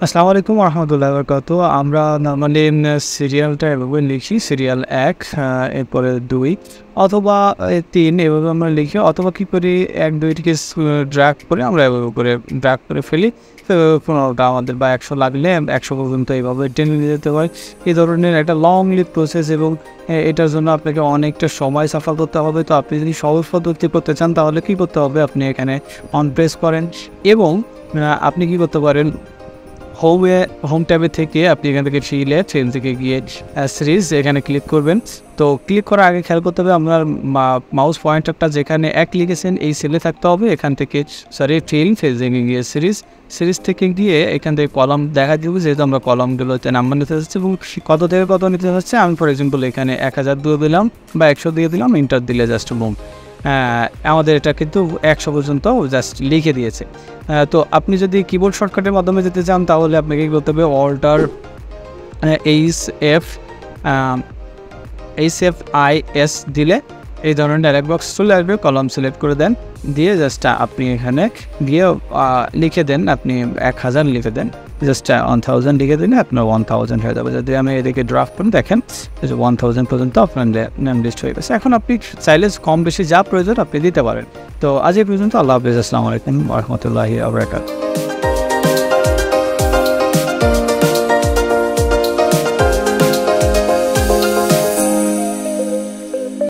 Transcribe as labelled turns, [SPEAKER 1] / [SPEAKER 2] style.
[SPEAKER 1] আসসালামু আলাইকুম রহমতুল্লাহ বরকাত। আমরা নর্মালি সিরিয়ালটা এভাবে লিখি, সিরিয়াল ১, এরপরে ২ অথবা ৩ এভাবে আমরা লিখি, অথবা কী করি ১ ২টিকে ড্র্যাগ করে আমরা এভাবে করে ড্র্যাগ করে ফেলি। তো ১৫টা আমাদের বা ১০০ লাগলে ১০০ পর্যন্ত এইভাবে টেনে নিয়ে যেতে হয়। এই ধরনের একটা লং লিড প্রসেস, এবং এটার জন্য আপনাকে অনেকটা সময় সাফার করতে হবে। তো আপনি যদি সহজ পদ্ধতি করতে চান তাহলে কী করতে হবে, আপনি এখানে অন প্রেস করেন এবং আপনি কী করতে পারেন, হোম ট্যাবে থেকে আপনি এখান থেকে ট্রেন থেকে গিয়ে সিরিজ এখানে ক্লিক করবেন। তো ক্লিক করার আগে খেয়াল করতে হবে আপনার মাউস পয়েন্টারটা যেখানে ১ লিখেছেন এই সেলে থাকতে হবে। এখান থেকে ফেজে গিয়ে সিরিজ থেকে গিয়ে এখান থেকে কলাম দেখা দিব, যেহেতু আমরা কলামগুলোতে নাম্বার নিতে যাচ্ছি এবং কত থেকে কত নিতে যাচ্ছে। আমি ফর এক্সাম্পল এখানে ১০০০ দিয়ে দিলাম বা ১০০ দিয়ে দিলাম, ইন্টার দিলে জাস্ট বুম আমাদের এটা কিন্তু ১০০ পর্যন্ত জাস্ট লিখে দিয়েছে। তো আপনি যদি কিবোর্ড শর্টকাটের মাধ্যমে যেতে চান তাহলে আপনাকে কী করতে হবে, অল্টার HFIS দিলে এই ধরনের ডায়লগ বক্স চলে আসবে। কলাম সিলেক্ট করে দেন, দিয়ে জাস্ট আপনি এখানে গিয়ে লিখে দেন, আপনি ১০০০ লিখে দেন, জাস্ট 1000 লিখে দিলে আপনার 1000 হয়ে যাবে। যদি আমি এদিকে ড্রাফট করে দেখেন 1000 পর্যন্ত আপনার নেম লিস্ট হয়ে গেছে। এখন আপনি চাইলে কম বেশি যা প্রয়োজন আপনি দিতে পারেন। তো আজ এই পর্যন্ত। আল্লাহ হাফিজ। আসসালামু আলাইকুম ওয়া রাহমাতুল্লাহি ওয়া বারাকাতুহু।